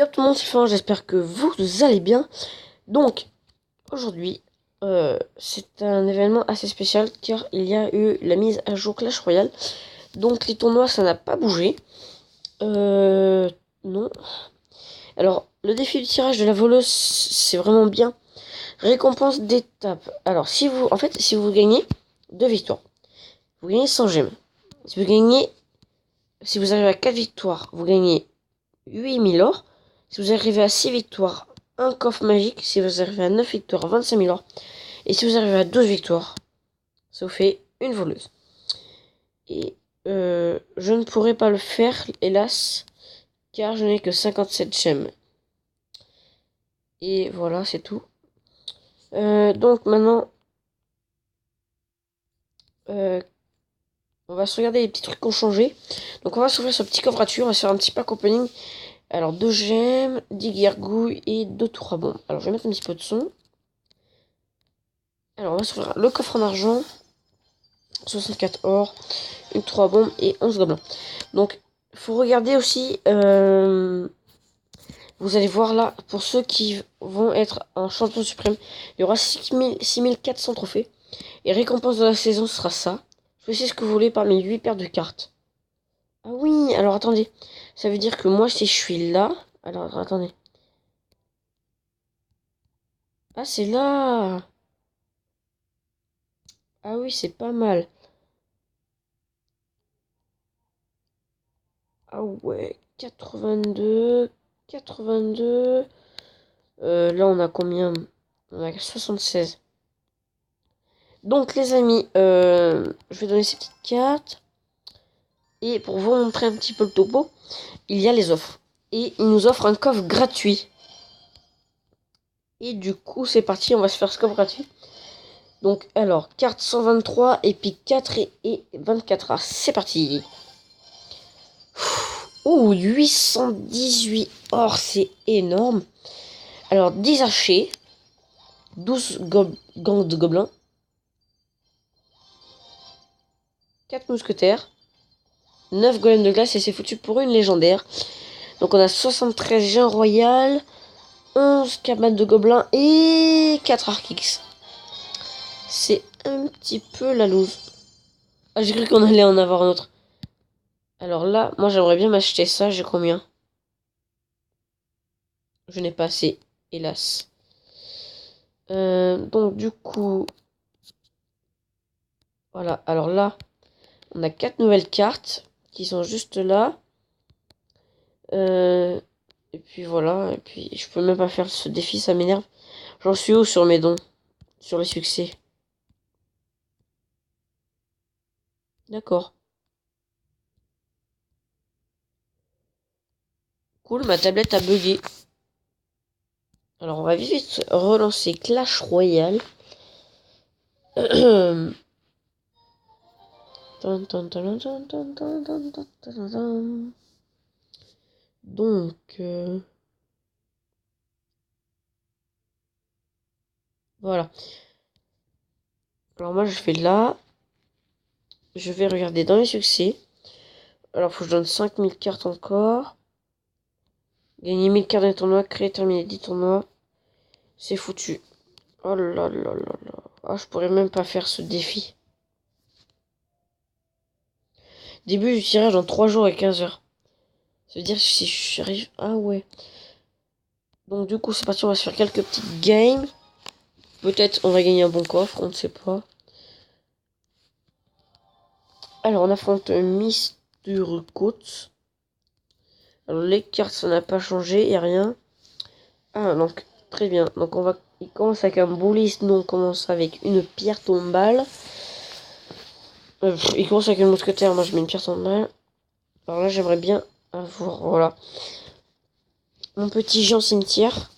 Yo tout le monde, c'est Fin, j'espère que vous allez bien. Donc, aujourd'hui, c'est un événement assez spécial car il y a eu la mise à jour Clash Royale. Donc, les tournois, ça n'a pas bougé. Non. Alors, le défi du tirage de la voleuse, c'est vraiment bien. Récompense d'étape. Alors, si vous gagnez 2 victoires, vous gagnez 100 gemmes. Si vous arrivez à 4 victoires, vous gagnez 8000 or. Si vous arrivez à 6 victoires, un coffre magique. Si vous arrivez à 9 victoires, 25 000 or. Et si vous arrivez à 12 victoires, ça vous fait une voleuse. Et je ne pourrai pas le faire, hélas, car je n'ai que 57 gemmes. Et voilà, c'est tout. Donc maintenant, on va se regarder les petits trucs qui ont changé. Donc on va s'ouvrir ce petit coffre gratuit, on va se faire un petit pack opening. Alors 2 gemmes, 10 gargouilles et 2 tours à bombe. Alors je vais mettre un petit peu de son. Alors on va s'ouvrir le coffre en argent. 64 or, une 3 bombes et 11 gobelins. Donc, il faut regarder aussi. Vous allez voir là, pour ceux qui vont être un champion suprême, il y aura 6400 trophées. Et récompense de la saison sera ça. Choisissez ce que vous voulez parmi 8 paires de cartes. Ah oui, alors attendez. Ça veut dire que moi, si je suis là. Alors attendez. Ah, c'est là. Ah oui, c'est pas mal. Ah ouais, 82, 82. Là, on a combien? On a 76. Donc, les amis, je vais donner ces petites cartes. Et pour vous montrer un petit peu le topo, il y a les offres. Et il nous offre un coffre gratuit. Et du coup, c'est parti, on va se faire ce coffre gratuit. Donc, alors, carte 123, épique 4 et 24 as. C'est parti. Oh, 818 or, c'est énorme. Alors, 10 archers, 12 gangs de gobelins, 4 mousquetaires, 9 golems de glace et c'est foutu pour une légendaire. Donc, on a 73 gens royales, 11 cabanes de gobelins et 4 Arkix. C'est un petit peu la loose. Ah, j'ai cru qu'on allait en avoir un autre. Alors là, moi j'aimerais bien m'acheter ça. J'ai combien? Je n'ai pas assez, hélas. Donc du coup, voilà. Alors là, on a 4 nouvelles cartes qui sont juste là. Et puis voilà. Et puis je peux même pas faire ce défi, ça m'énerve. J'en suis où sur mes dons? Sur les succès? D'accord. Cool, ma tablette a bugué. Alors on va vite relancer Clash Royale. Donc, voilà. Alors moi, je fais là. Je vais regarder dans les succès. Alors, faut que je donne 5000 cartes encore. Gagner 1000 cartes d'un tournoi. Créer, terminer 10 tournois. C'est foutu. Oh là là là là. Ah, je pourrais même pas faire ce défi. Début du tirage dans 3 jours et 15 heures. Ça veut dire que si j'arrive... Ah ouais. Donc du coup, c'est parti. On va se faire quelques petites games. Peut-être on va gagner un bon coffre. On ne sait pas. Alors, on affronte Miss Côte. Alors, les cartes, ça n'a pas changé, il n'y a rien. Ah, donc, très bien. Donc, il commence avec un bouliste. Nous, on commence avec une pierre tombale. Il commence avec une mousquetaire. Moi, je mets une pierre tombale. Alors là, j'aimerais bien avoir, voilà, mon petit Jean cimetière.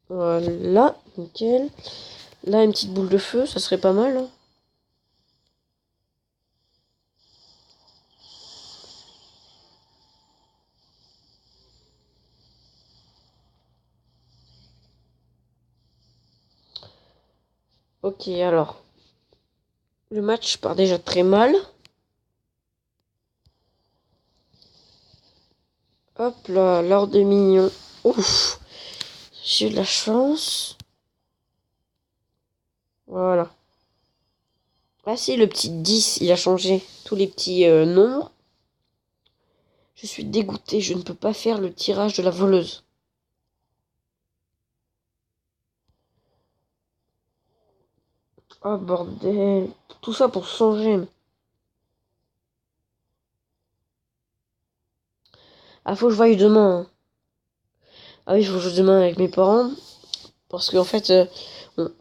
Voilà, nickel. Là, une petite boule de feu, ça serait pas mal, hein. Ok, alors. Le match part déjà très mal. Hop là, l'ordre de mignon. Ouf, j'ai eu de la chance. Voilà. Ah si, le petit 10, il a changé tous les petits nombres. Je suis dégoûté, je ne peux pas faire le tirage de la voleuse. Oh bordel, tout ça pour 100 gemmes. Ah, faut que je voie demain, hein. Ah oui, faut que je joue demain avec mes parents. Parce qu'en fait, bon,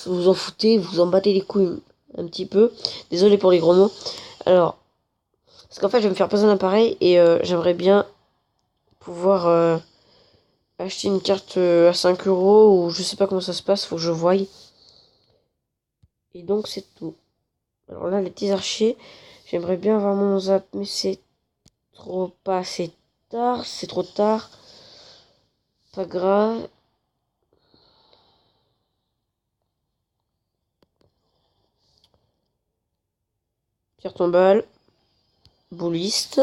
vous vous en foutez, vous en battez les couilles un petit peu. Désolé pour les gros mots. Alors, parce qu'en fait, je vais me faire poser un appareil et j'aimerais bien pouvoir acheter une carte à 5 euros ou je sais pas comment ça se passe, faut que je voie. Et donc, c'est tout. Alors là, les petits archers, j'aimerais bien avoir mon zap, mais c'est trop pas assez tard, c'est trop tard. Pas grave. Pierre tombale. Bouliste.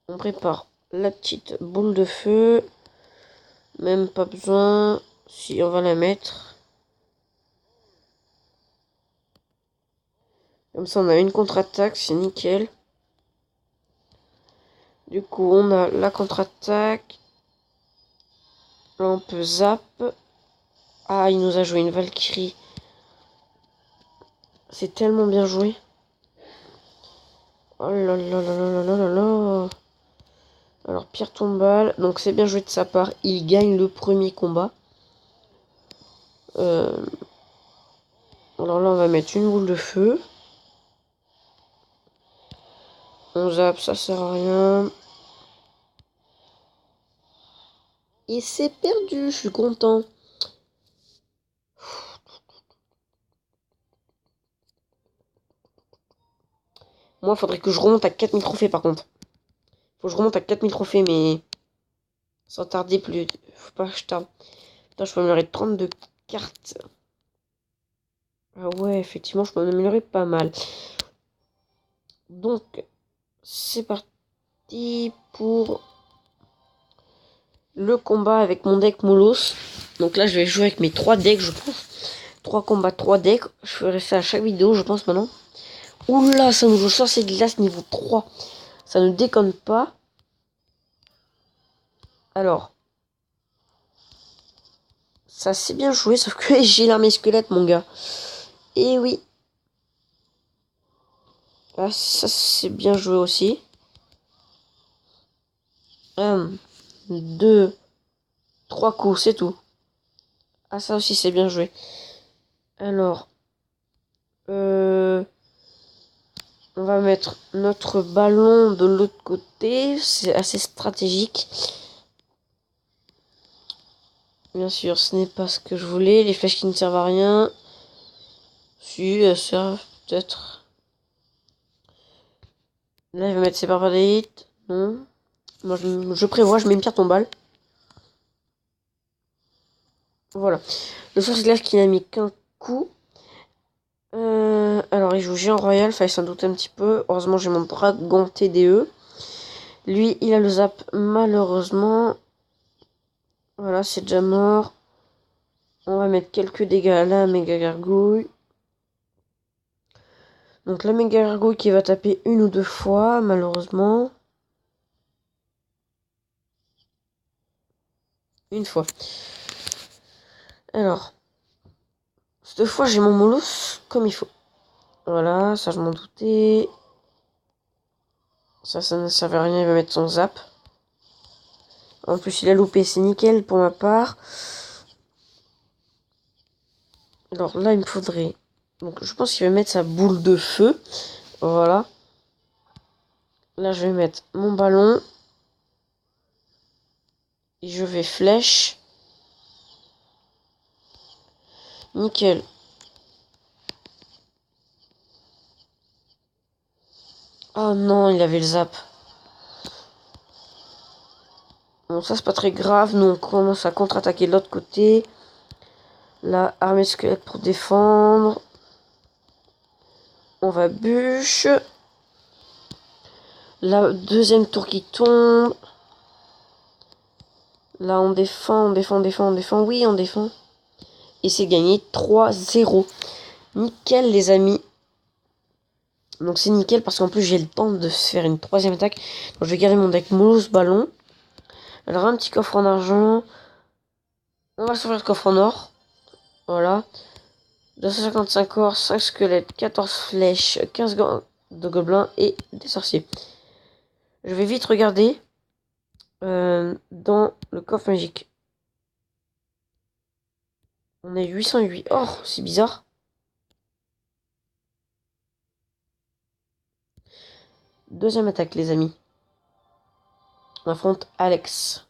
On prépare la petite boule de feu. Même pas besoin. Si, on va la mettre. Comme ça, on a une contre-attaque, c'est nickel. Du coup, on a la contre-attaque. Là, on peut zap. Ah, il nous a joué une Valkyrie. C'est tellement bien joué. Oh là là là là là là là. Alors, pierre tombale. Donc, c'est bien joué de sa part. Il gagne le premier combat. Alors là, on va mettre une boule de feu. On zappe, ça sert à rien. Et c'est perdu, je suis content. Moi, il faudrait que je remonte à 4000 trophées par contre. Faut que je remonte à 4000 trophées, mais sans tarder plus. Faut pas que je tarde. Putain, je peux améliorer 32 cartes. Ah ouais, effectivement, je peux en améliorer pas mal. Donc, c'est parti pour le combat avec mon deck Molos. Donc là, je vais jouer avec mes 3 decks, je pense. 3 combats, 3 decks. Je ferai ça à chaque vidéo, je pense, maintenant. Oula, ça nous joue sorcier de glace niveau 3. Ça ne déconne pas. Alors, ça c'est bien joué, sauf que j'ai l'armée squelette, mon gars. Et oui. Ah, ça c'est bien joué aussi. 1, 2, 3 coups, c'est tout. Ah, ça aussi c'est bien joué. Alors, on va mettre notre ballon de l'autre côté. C'est assez stratégique. Bien sûr, ce n'est pas ce que je voulais. Les flèches qui ne servent à rien. Si, elles servent peut-être. Là, il va mettre ses barbares d'élite. Non. Moi, je prévois, je mets une pierre tombale. Voilà. Le source glace qui n'a mis qu'un coup. Alors, il joue géant royal, fallait s'en douter un petit peu. Heureusement, j'ai mon dragon TDE. Lui, il a le zap, malheureusement. Voilà, c'est déjà mort. On va mettre quelques dégâts à la méga gargouille. Donc, la méga gargouille qui va taper une ou deux fois, malheureusement. Une fois. Alors, cette fois, j'ai mon molosse comme il faut. Voilà, ça, je m'en doutais. Ça ne servait à rien, il va mettre son zap. En plus, il a loupé, c'est nickel pour ma part. Alors là, il me faudrait... Donc, je pense qu'il va mettre sa boule de feu. Voilà. Là, je vais mettre mon ballon. Et je vais flèche. Nickel. Oh non, il avait le zap. Bon, ça, c'est pas très grave. Nous, on commence à contre-attaquer de l'autre côté. Là, armée squelette pour défendre. On va bûche. La deuxième tour qui tombe. Là, on défend, on défend, on défend, on défend. Oui, on défend. Et c'est gagné 3-0. Nickel, les amis. Donc c'est nickel parce qu'en plus j'ai le temps de se faire une troisième attaque. Donc je vais garder mon deck Molosse Ballon. Alors un petit coffre en argent. On va s'ouvrir le coffre en or. Voilà. 255 or, 5 squelettes, 14 flèches, 15 gants de gobelins et des sorciers. Je vais vite regarder dans le coffre magique. On est 808. Oh, c'est bizarre. Deuxième attaque, les amis. On affronte Alex.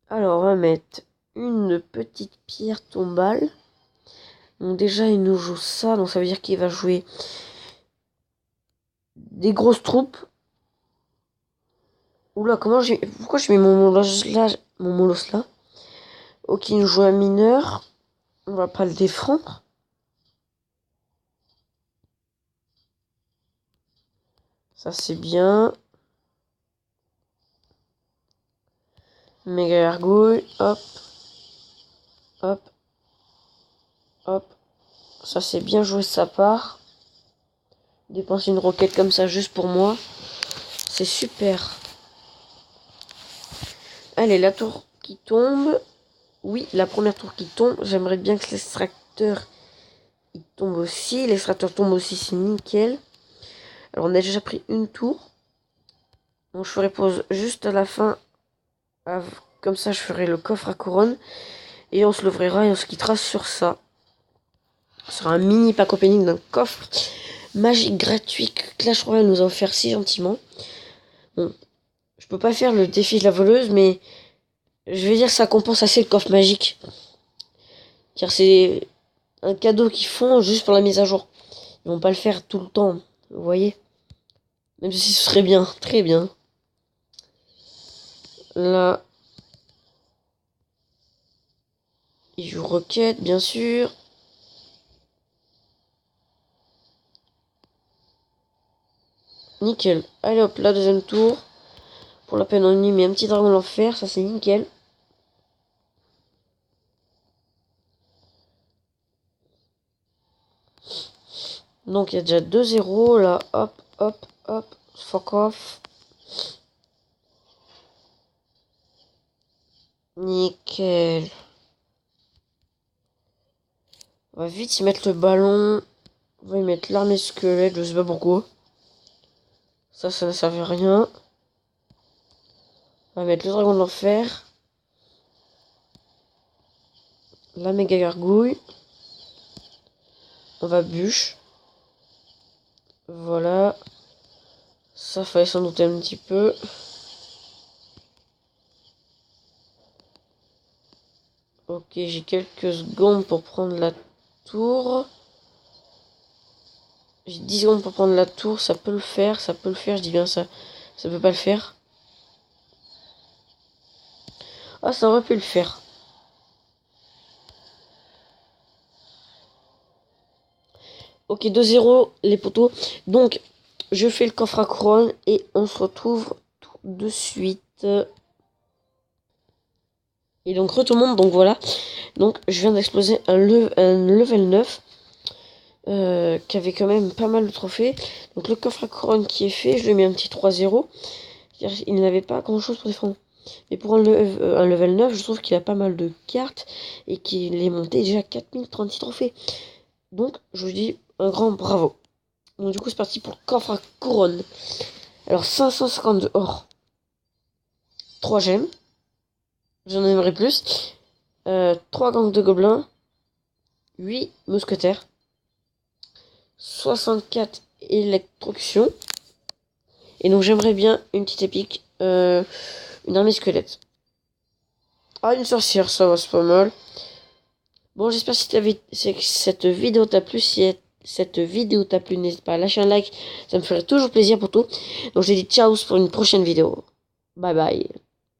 Alors, on va mettre une petite pierre tombale. Donc déjà, il nous joue ça. Donc ça veut dire qu'il va jouer des grosses troupes. Oula, pourquoi je mets mon molosse là? Ok, il nous joue un mineur. On va pas le défendre. Ça, c'est bien. Méga gargouille. Hop. Hop. Hop. Ça, c'est bien joué de sa part. Dépenser une roquette comme ça juste pour moi. C'est super. Allez, la tour qui tombe. Oui, la première tour qui tombe. J'aimerais bien que l'extracteur il tombe aussi. L'extracteur tombe aussi, c'est nickel. Alors, on a déjà pris une tour. Donc, je ferai pause juste à la fin. Comme ça, je ferai le coffre à couronne. Et on se l'ouvrira et on se quittera sur ça. Ce sera un mini pack opening d'un coffre magique gratuit que Clash Royale nous a offert si gentiment. Bon, je peux pas faire le défi de la voleuse, mais je vais dire que ça compense assez le coffre magique. Car c'est un cadeau qu'ils font juste pour la mise à jour. Ils vont pas le faire tout le temps, vous voyez. Même si ce serait bien, très bien. Là, il joue Roquette, bien sûr. Nickel. Allez hop, la deuxième tour. Pour la peine en nuit, mais un petit dragon de l'enfer, ça c'est nickel. Donc il y a déjà 2-0 là, hop, hop, hop, fuck off. Nickel. On va vite y mettre le ballon. On va y mettre l'armée squelette, je sais pas pourquoi. Ça ne servait à rien. On va mettre le dragon de l'enfer. La méga gargouille. On va bûche. Voilà. Ça fallait s'en douter un petit peu. Ok, j'ai quelques secondes pour prendre la tour. J'ai 10 secondes pour prendre la tour, ça peut le faire, je dis bien ça. Ça peut pas le faire. Ah, ça aurait pu le faire. Ok, 2-0 les poteaux. Donc, je fais le coffre à couronne et on se retrouve tout de suite. Et donc, tout le monde, donc voilà. Donc, je viens d'exploser un level 9. Qui avait quand même pas mal de trophées. Donc, le coffre à couronne qui est fait, je lui mets un petit 3-0. Il n'avait pas grand chose pour défendre. Mais pour un level 9, je trouve qu'il a pas mal de cartes et qu'il est monté déjà 4036 trophées. Donc, je vous dis un grand bravo. Donc, du coup, c'est parti pour le coffre à couronne. Alors, 552 or. 3 gemmes. J'en aimerais plus. 3 gangs de gobelins. 8 mousquetaires. 64 électrocutions. Et donc, j'aimerais bien une petite épique. Une armée squelette. Ah, une sorcière, ça va, c'est pas mal. Bon, j'espère que cette vidéo t'a plu. Si cette vidéo t'a plu, n'hésite pas à lâcher un like. Ça me ferait toujours plaisir pour tout. Donc, je dis ciao pour une prochaine vidéo. Bye bye.